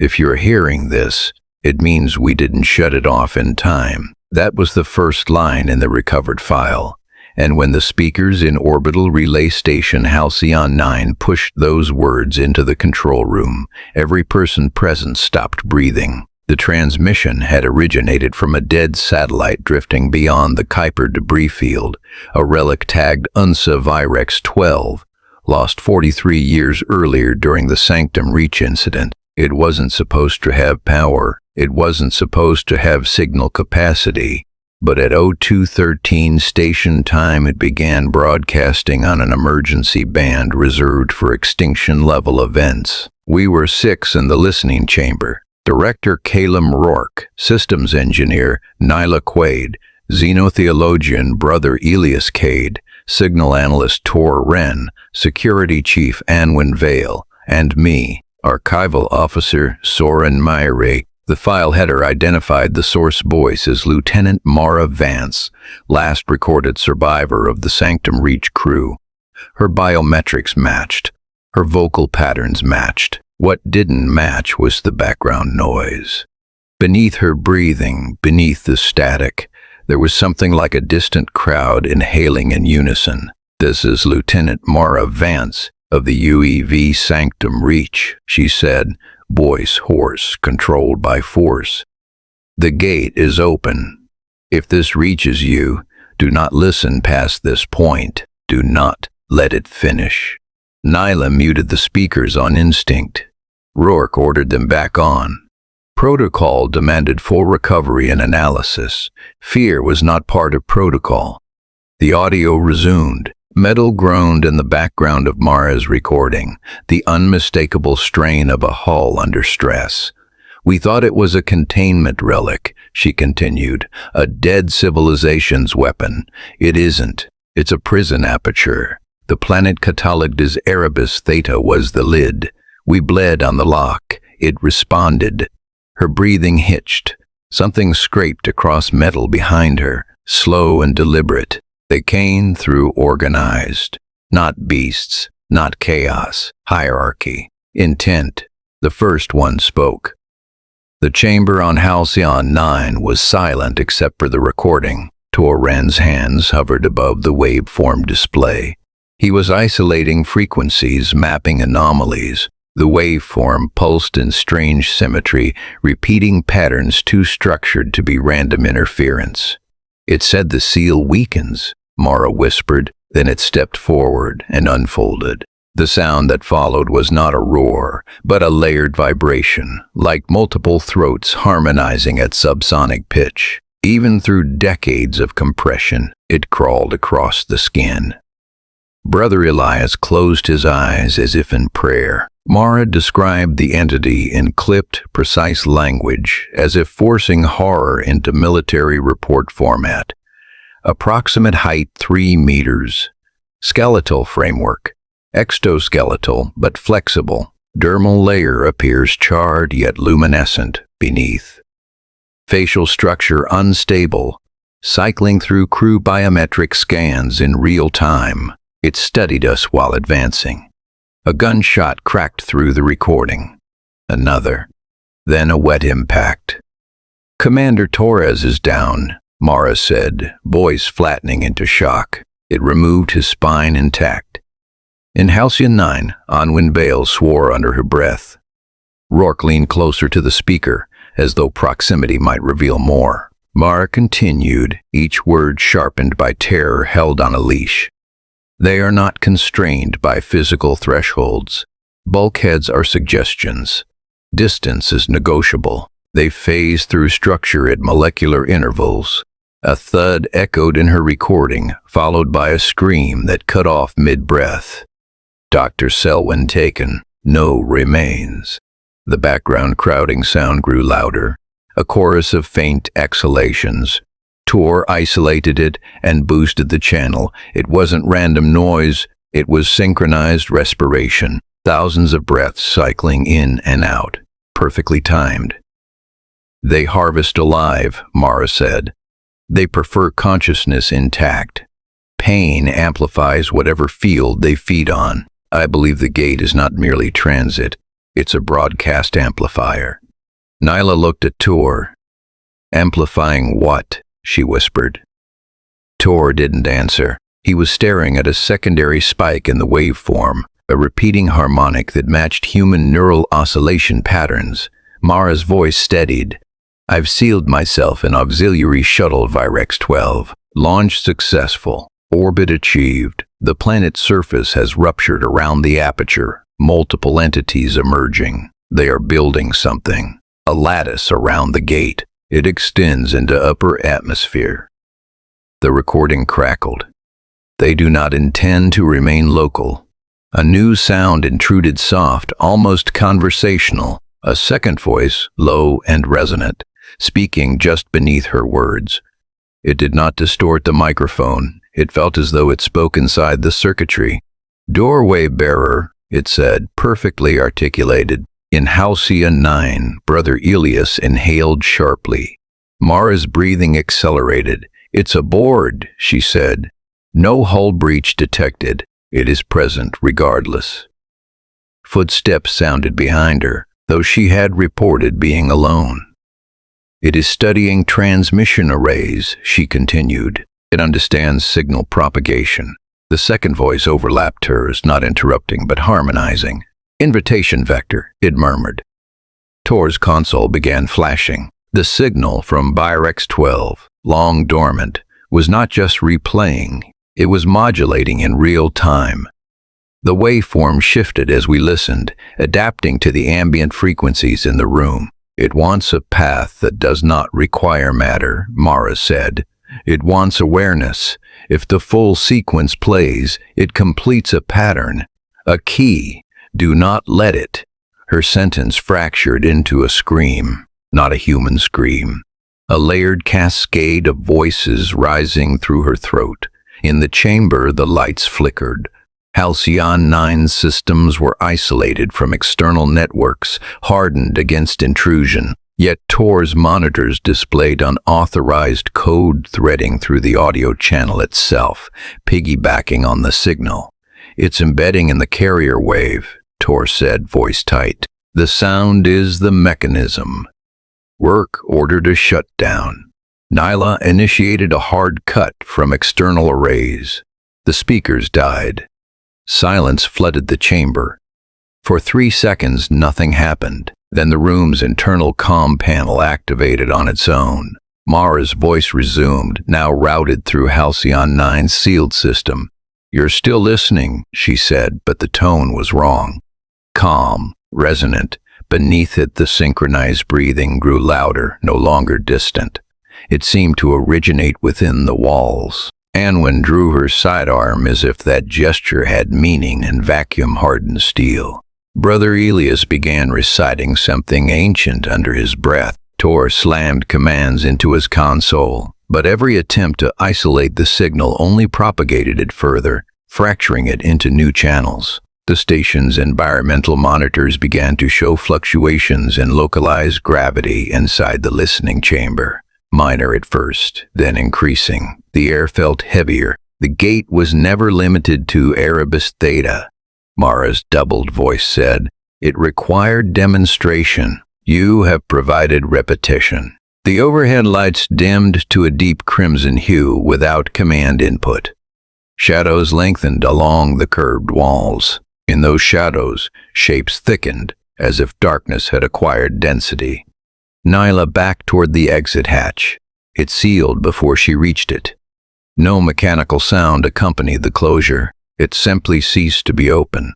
If you're hearing this, it means we didn't shut it off in time." That was the first line in the recovered file. And when the speakers in Orbital Relay Station Halcyon 9 pushed those words into the control room, every person present stopped breathing. The transmission had originated from a dead satellite drifting beyond the Kuiper debris field, a relic tagged UNSA Virex 12, lost 43 years earlier during the Sanctum Reach incident. It wasn't supposed to have power. It wasn't supposed to have signal capacity. But at 0213 station time, it began broadcasting on an emergency band reserved for extinction-level events. We were 6 in the listening chamber. Director Calum Rourke, systems engineer Nyla Quaid, xenotheologian Brother Elias Cade, signal analyst Tor Wren, security chief Anwin Vale, and me, archival officer Soren Myrie. The file header identified the source voice as Lieutenant Mara Vance, last recorded survivor of the Sanctum Reach crew. Her biometrics matched. Her vocal patterns matched. What didn't match was the background noise. Beneath her breathing, beneath the static, there was something like a distant crowd inhaling in unison. "This is Lieutenant Mara Vance of the UEV Sanctum Reach," she said, voice hoarse, controlled by force. "The gate is open. If this reaches you, do not listen past this point. Do not let it finish." Nyla muted the speakers on instinct. Rourke ordered them back on. Protocol demanded full recovery and analysis. Fear was not part of protocol. The audio resumed. Metal groaned in the background of Mara's recording, the unmistakable strain of a hull under stress. "We thought it was a containment relic," she continued, "a dead civilization's weapon. It isn't. It's a prison aperture. The planet Catalogdes Erebus Theta was the lid. We bled on the lock. It responded." Her breathing hitched. Something scraped across metal behind her, slow and deliberate. They came through organized. Not beasts, not chaos, hierarchy, intent. The first one spoke. The chamber on Halcyon 9 was silent except for the recording. Tor Wren's hands hovered above the waveform display. He was isolating frequencies, mapping anomalies. The waveform pulsed in strange symmetry, repeating patterns too structured to be random interference. "It said the seal weakens," Mara whispered, then it stepped forward and unfolded. The sound that followed was not a roar, but a layered vibration, like multiple throats harmonizing at subsonic pitch. Even through decades of compression, it crawled across the skin. Brother Elias closed his eyes as if in prayer. Mara described the entity in clipped, precise language, as if forcing horror into military report format. Approximate height 3 meters. Skeletal framework. Exoskeletal, but flexible. Dermal layer appears charred yet luminescent beneath. Facial structure unstable, cycling through crew biometric scans in real time. It studied us while advancing. A gunshot cracked through the recording. Another. Then a wet impact. "Commander Torres is down," Mara said, voice flattening into shock. It removed his spine intact. In Halcyon 9, Anwin Vale swore under her breath. Rourke leaned closer to the speaker, as though proximity might reveal more. Mara continued, each word sharpened by terror held on a leash. "They are not constrained by physical thresholds. Bulkheads are suggestions. Distance is negotiable. They phase through structure at molecular intervals." A thud echoed in her recording, followed by a scream that cut off mid-breath. "Dr. Selwyn taken. No remains." The background crowding sound grew louder, a chorus of faint exhalations. Tor isolated it and boosted the channel. It wasn't random noise, it was synchronized respiration, thousands of breaths cycling in and out, perfectly timed. "They harvest alive," Mara said. "They prefer consciousness intact. Pain amplifies whatever field they feed on. I believe the gate is not merely transit. It's a broadcast amplifier. Nyla looked at Tor. Amplifying what? She whispered. Tor didn't answer. He was staring at a secondary spike in the waveform, a repeating harmonic that matched human neural oscillation patterns. Mara's voice steadied. I've sealed myself in auxiliary shuttle Virex 12. Launch successful. Orbit achieved. The planet's surface has ruptured around the aperture. Multiple entities emerging. They are building something. A lattice around the gate. It extends into upper atmosphere. The recording crackled. They do not intend to remain local. A new sound intruded, soft, almost conversational. A second voice, low and resonant, speaking just beneath her words. It did not distort the microphone. It felt as though it spoke inside the circuitry. Doorway bearer, it said, perfectly articulated. In Halcyon 9, Brother Elias inhaled sharply. Mara's breathing accelerated. It's aboard, she said. No hull breach detected. It is present regardless. Footsteps sounded behind her, though she had reported being alone. It is studying transmission arrays, she continued. It understands signal propagation. The second voice overlapped hers, not interrupting but harmonizing. Invitation vector, it murmured. Tor's console began flashing. The signal from Virex 12, long dormant, was not just replaying, it was modulating in real time. The waveform shifted as we listened, adapting to the ambient frequencies in the room. It wants a path that does not require matter, Mara said. It wants awareness. If the full sequence plays, it completes a pattern, a key. Do not let it. Her sentence fractured into a scream, not a human scream. A layered cascade of voices rising through her throat. In the chamber, the lights flickered. Halcyon 9's systems were isolated from external networks, hardened against intrusion. Yet Tor's monitors displayed unauthorized code threading through the audio channel itself, piggybacking on the signal. It's embedding in the carrier wave, Tor said, voice tight. The sound is the mechanism. Work ordered a shutdown. Nyla initiated a hard cut from external arrays. The speakers died. Silence flooded the chamber. For 3 seconds, nothing happened. Then the room's internal comm panel activated on its own. Mara's voice resumed, now routed through Halcyon 9's sealed system. You're still listening, she said, but the tone was wrong. Calm, resonant. Beneath it, the synchronized breathing grew louder, no longer distant. It seemed to originate within the walls. Anwen drew her sidearm as if that gesture had meaning in vacuum-hardened steel. Brother Elias began reciting something ancient under his breath. Tor slammed commands into his console, but every attempt to isolate the signal only propagated it further, fracturing it into new channels. The station's environmental monitors began to show fluctuations in localized gravity inside the listening chamber. Minor at first, then increasing. The air felt heavier. The gate was never limited to Erebus Theta. Mara's doubled voice said, it required demonstration. You have provided repetition. The overhead lights dimmed to a deep crimson hue without command input. Shadows lengthened along the curved walls. In those shadows, shapes thickened, as if darkness had acquired density. Nyla backed toward the exit hatch. It sealed before she reached it. No mechanical sound accompanied the closure. It simply ceased to be open.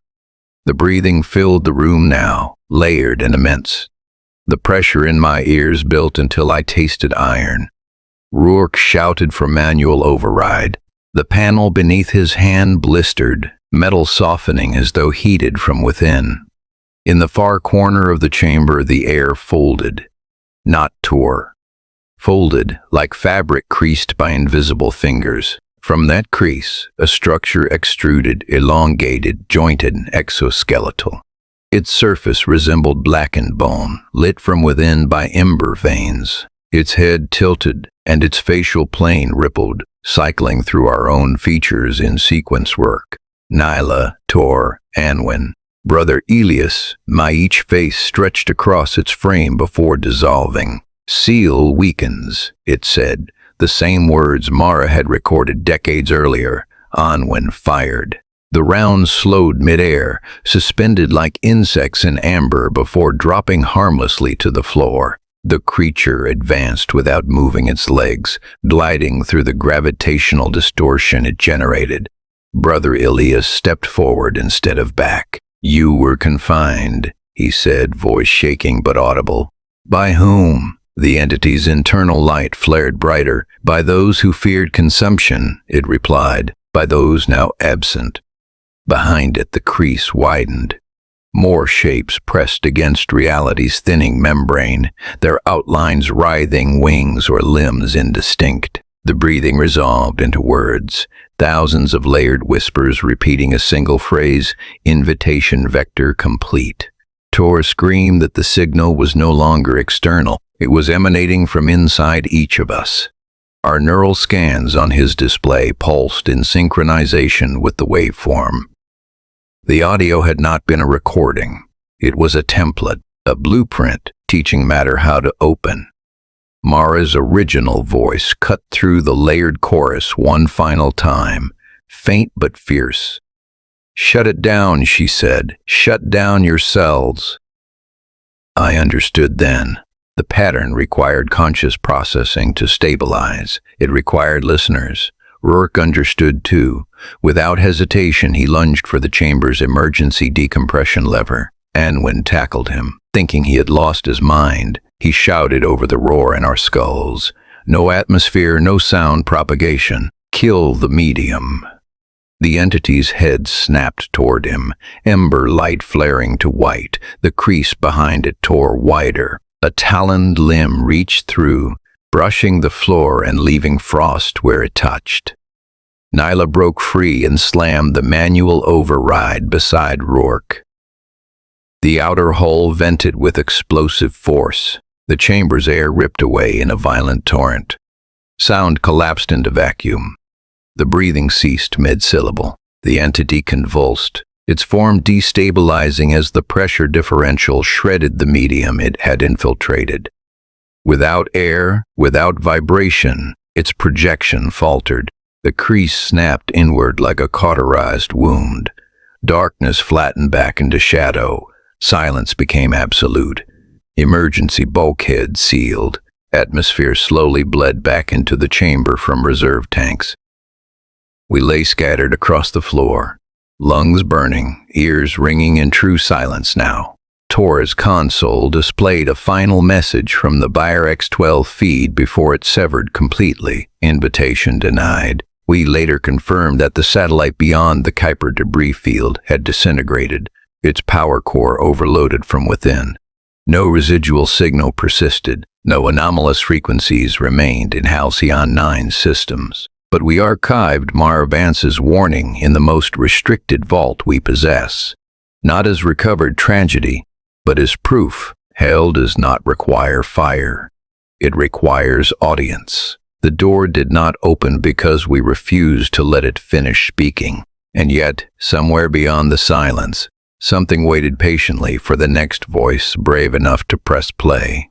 The breathing filled the room now, layered and immense. The pressure in my ears built until I tasted iron. Rourke shouted for manual override. The panel beneath his hand blistered, metal softening as though heated from within. In the far corner of the chamber, the air folded, not tore. Folded like fabric creased by invisible fingers. From that crease, a structure extruded, elongated, jointed, exoskeletal. Its surface resembled blackened bone, lit from within by ember veins. Its head tilted, and its facial plane rippled, cycling through our own features in sequence work. Nyla, Tor, Anwen. Brother Elias, my each face stretched across its frame before dissolving. Seal weakens, it said, the same words Mara had recorded decades earlier, on when fired. The rounds slowed midair, suspended like insects in amber before dropping harmlessly to the floor. The creature advanced without moving its legs, gliding through the gravitational distortion it generated. Brother Elias stepped forward instead of back. "You were confined," he said, voice shaking but audible. "By whom?" The entity's internal light flared brighter. "By those who feared consumption," it replied, "by those now absent." Behind it, the crease widened. More shapes pressed against reality's thinning membrane, their outlines writhing, wings or limbs indistinct. The breathing resolved into words, thousands of layered whispers repeating a single phrase, invitation vector complete. Tor screamed that the signal was no longer external. It was emanating from inside each of us. Our neural scans on his display pulsed in synchronization with the waveform. The audio had not been a recording. It was a template, a blueprint, teaching matter how to open. Mara's original voice cut through the layered chorus one final time, faint but fierce. "Shut it down," she said. "Shut down your cells." I understood then. The pattern required conscious processing to stabilize. It required listeners. Rourke understood too. Without hesitation, he lunged for the chamber's emergency decompression lever. Anwen tackled him. Thinking he had lost his mind, he shouted over the roar in our skulls. "No atmosphere, no sound propagation. Kill the medium." The entity's head snapped toward him, ember light flaring to white. The crease behind it tore wider. A taloned limb reached through, brushing the floor and leaving frost where it touched. Nyla broke free and slammed the manual override beside Rourke. The outer hull vented with explosive force. The chamber's air ripped away in a violent torrent. Sound collapsed into vacuum. The breathing ceased mid-syllable. The entity convulsed, its form destabilizing as the pressure differential shredded the medium it had infiltrated. Without air, without vibration, its projection faltered. The crease snapped inward like a cauterized wound. Darkness flattened back into shadow. Silence became absolute. Emergency bulkhead sealed. Atmosphere slowly bled back into the chamber from reserve tanks. We lay scattered across the floor, lungs burning, ears ringing in true silence now. Tor's console displayed a final message from the Bayer X-12 feed before it severed completely. Invitation denied. We later confirmed that the satellite beyond the Kuiper debris field had disintegrated, its power core overloaded from within. No residual signal persisted. No anomalous frequencies remained in Halcyon 9's systems. But we archived Mara Vance's warning in the most restricted vault we possess. Not as recovered tragedy, but as proof. Hell does not require fire. It requires audience. The door did not open because we refused to let it finish speaking. And yet, somewhere beyond the silence, something waited patiently for the next voice brave enough to press play.